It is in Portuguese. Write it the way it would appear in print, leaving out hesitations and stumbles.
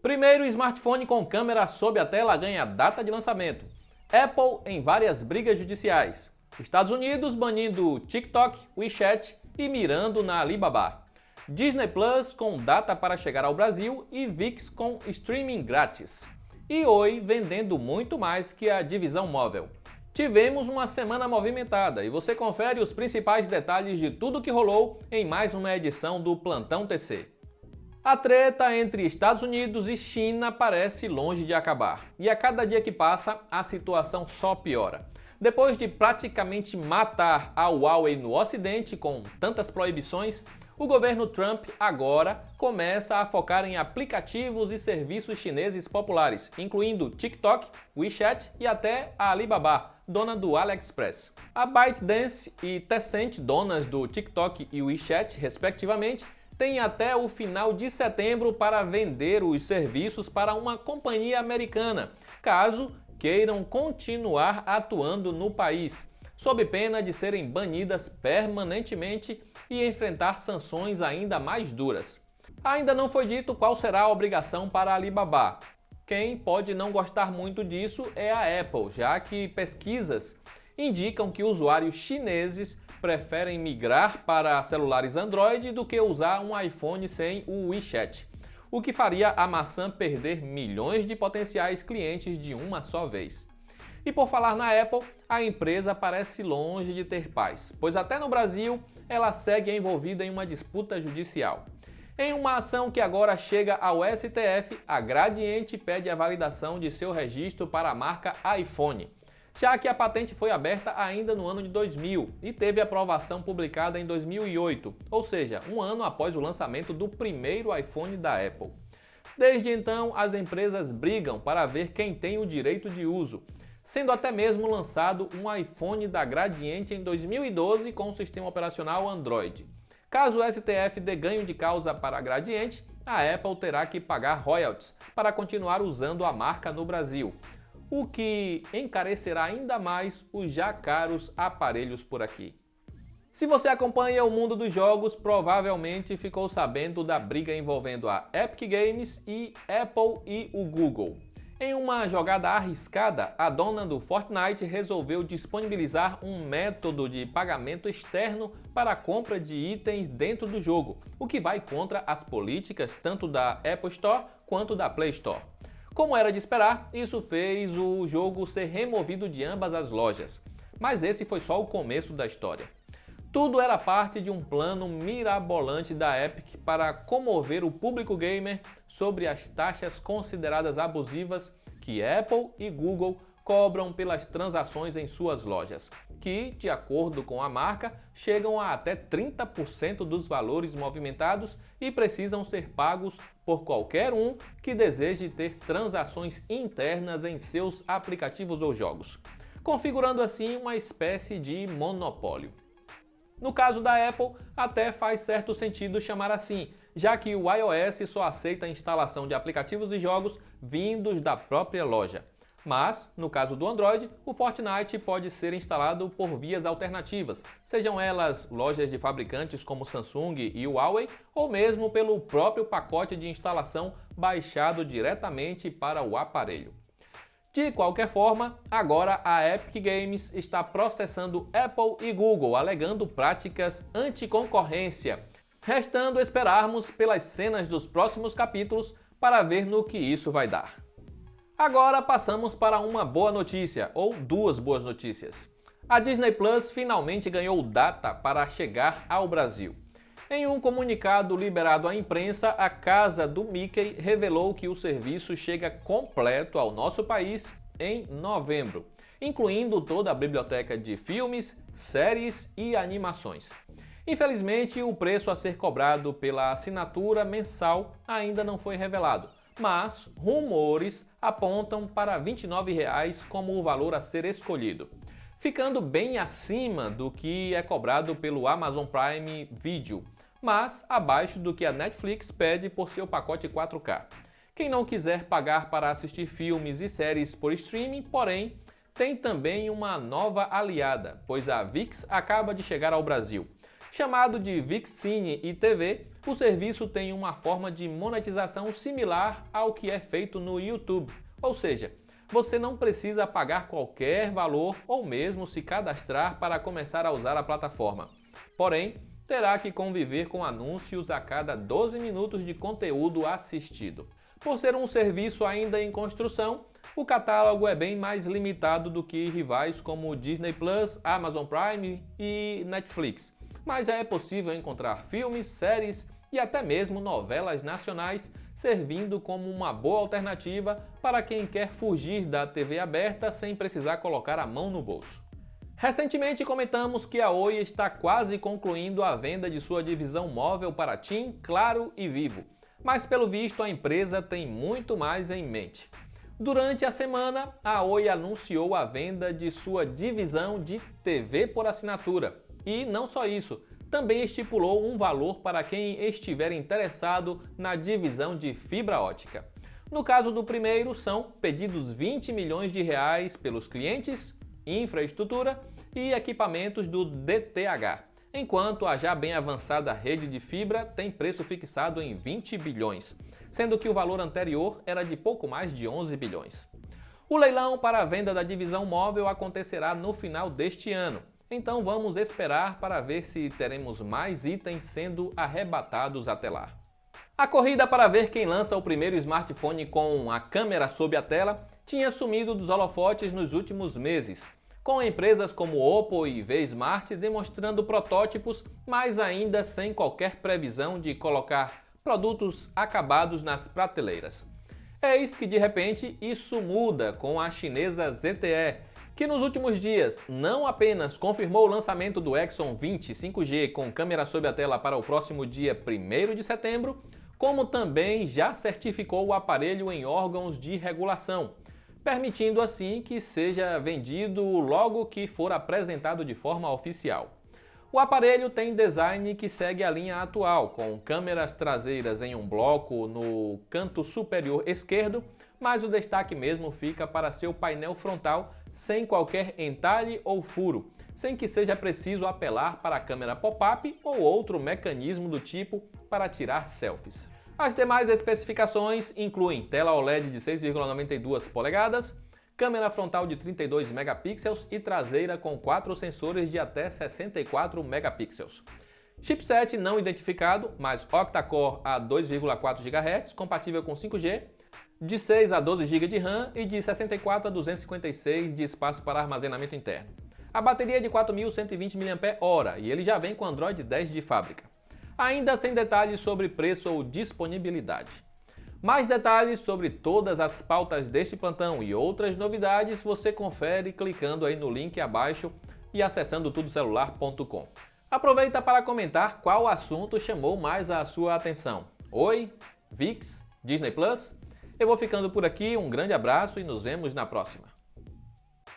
Primeiro smartphone com câmera sob a tela ganha data de lançamento. Apple em várias brigas judiciais. Estados Unidos banindo TikTok, WeChat e mirando na Alibaba. Disney Plus com data para chegar ao Brasil e ViX com streaming grátis. E Oi vendendo muito mais que a divisão móvel. Tivemos uma semana movimentada e você confere os principais detalhes de tudo que rolou em mais uma edição do Plantão TC. A treta entre Estados Unidos e China parece longe de acabar, e a cada dia que passa, a situação só piora. Depois de praticamente matar a Huawei no Ocidente com tantas proibições, o governo Trump agora começa a focar em aplicativos e serviços chineses populares, incluindo TikTok, WeChat e até a Alibaba, dona do AliExpress. A ByteDance e Tencent, donas do TikTok e WeChat, respectivamente, tem até o final de setembro para vender os serviços para uma companhia americana, caso queiram continuar atuando no país, sob pena de serem banidas permanentemente e enfrentar sanções ainda mais duras. Ainda não foi dito qual será a obrigação para a Alibaba. Quem pode não gostar muito disso é a Apple, já que pesquisas indicam que usuários chineses preferem migrar para celulares Android do que usar um iPhone sem o WeChat, o que faria a maçã perder milhões de potenciais clientes de uma só vez. E por falar na Apple, a empresa parece longe de ter paz, pois até no Brasil ela segue envolvida em uma disputa judicial. Em uma ação que agora chega ao STF, a Gradiente pede a validação de seu registro para a marca iPhone, já que a patente foi aberta ainda no ano de 2000 e teve aprovação publicada em 2008, ou seja, um ano após o lançamento do primeiro iPhone da Apple. Desde então, as empresas brigam para ver quem tem o direito de uso, sendo até mesmo lançado um iPhone da Gradiente em 2012 com o sistema operacional Android. Caso o STF dê ganho de causa para a Gradiente, a Apple terá que pagar royalties para continuar usando a marca no Brasil, o que encarecerá ainda mais os já caros aparelhos por aqui. Se você acompanha o mundo dos jogos, provavelmente ficou sabendo da briga envolvendo a Epic Games e Apple e o Google. Em uma jogada arriscada, a dona do Fortnite resolveu disponibilizar um método de pagamento externo para a compra de itens dentro do jogo, o que vai contra as políticas tanto da Apple Store quanto da Play Store. Como era de esperar, isso fez o jogo ser removido de ambas as lojas. Mas esse foi só o começo da história. Tudo era parte de um plano mirabolante da Epic para comover o público gamer sobre as taxas consideradas abusivas que Apple e Google cobram pelas transações em suas lojas, que, de acordo com a marca, chegam a até 30% dos valores movimentados e precisam ser pagos por qualquer um que deseje ter transações internas em seus aplicativos ou jogos, configurando assim uma espécie de monopólio. No caso da Apple, até faz certo sentido chamar assim, já que o iOS só aceita a instalação de aplicativos e jogos vindos da própria loja. Mas, no caso do Android, o Fortnite pode ser instalado por vias alternativas, sejam elas lojas de fabricantes como Samsung e Huawei, ou mesmo pelo próprio pacote de instalação baixado diretamente para o aparelho. De qualquer forma, agora a Epic Games está processando Apple e Google, alegando práticas anticoncorrência. Restando esperarmos pelas cenas dos próximos capítulos para ver no que isso vai dar. Agora passamos para uma boa notícia, ou duas boas notícias. A Disney Plus finalmente ganhou data para chegar ao Brasil. Em um comunicado liberado à imprensa, a casa do Mickey revelou que o serviço chega completo ao nosso país em novembro, incluindo toda a biblioteca de filmes, séries e animações. Infelizmente, o preço a ser cobrado pela assinatura mensal ainda não foi revelado, mas rumores apontam para R$ 29,00 como o valor a ser escolhido, ficando bem acima do que é cobrado pelo Amazon Prime Video, mas abaixo do que a Netflix pede por seu pacote 4K. Quem não quiser pagar para assistir filmes e séries por streaming, porém, tem também uma nova aliada, pois a ViX acaba de chegar ao Brasil. Chamado de VIX Cine e TV, o serviço tem uma forma de monetização similar ao que é feito no YouTube, ou seja, você não precisa pagar qualquer valor ou mesmo se cadastrar para começar a usar a plataforma. Porém, terá que conviver com anúncios a cada 12 minutos de conteúdo assistido. Por ser um serviço ainda em construção, o catálogo é bem mais limitado do que rivais como Disney Plus, Amazon Prime e Netflix, mas já é possível encontrar filmes, séries e até mesmo novelas nacionais servindo como uma boa alternativa para quem quer fugir da TV aberta sem precisar colocar a mão no bolso. Recentemente comentamos que a Oi está quase concluindo a venda de sua divisão móvel para TIM, Claro e Vivo, mas pelo visto a empresa tem muito mais em mente. Durante a semana, a Oi anunciou a venda de sua divisão de TV por assinatura e não só isso, também estipulou um valor para quem estiver interessado na divisão de fibra ótica. No caso do primeiro, são pedidos 20 milhões de reais pelos clientes, infraestrutura e equipamentos do DTH, enquanto a já bem avançada rede de fibra tem preço fixado em 20 bilhões, sendo que o valor anterior era de pouco mais de 11 bilhões. O leilão para a venda da divisão móvel acontecerá no final deste ano, então vamos esperar para ver se teremos mais itens sendo arrebatados até lá. A corrida para ver quem lança o primeiro smartphone com a câmera sob a tela tinha sumido dos holofotes nos últimos meses, com empresas como Oppo e V-Smart demonstrando protótipos, mas ainda sem qualquer previsão de colocar produtos acabados nas prateleiras. Eis que de repente isso muda com a chinesa ZTE, que nos últimos dias não apenas confirmou o lançamento do Exynon 20 5G com câmera sob a tela para o próximo dia 1º de setembro, como também já certificou o aparelho em órgãos de regulação, permitindo assim que seja vendido logo que for apresentado de forma oficial. O aparelho tem design que segue a linha atual, com câmeras traseiras em um bloco no canto superior esquerdo, mas o destaque mesmo fica para seu painel frontal sem qualquer entalhe ou furo, sem que seja preciso apelar para a câmera pop-up ou outro mecanismo do tipo para tirar selfies. As demais especificações incluem tela OLED de 6,92 polegadas, câmera frontal de 32 megapixels e traseira com 4 sensores de até 64 megapixels. Chipset não identificado, mas octa-core a 2,4 GHz, compatível com 5G, de 6 a 12 GB de RAM e de 64 a 256 de espaço para armazenamento interno. A bateria é de 4.120 mAh e ele já vem com Android 10 de fábrica. Ainda sem detalhes sobre preço ou disponibilidade. Mais detalhes sobre todas as pautas deste plantão e outras novidades você confere clicando aí no link abaixo e acessando tudocelular.com. Aproveita para comentar qual assunto chamou mais a sua atenção. Oi? VIX? Disney Plus? Eu vou ficando por aqui, um grande abraço e nos vemos na próxima.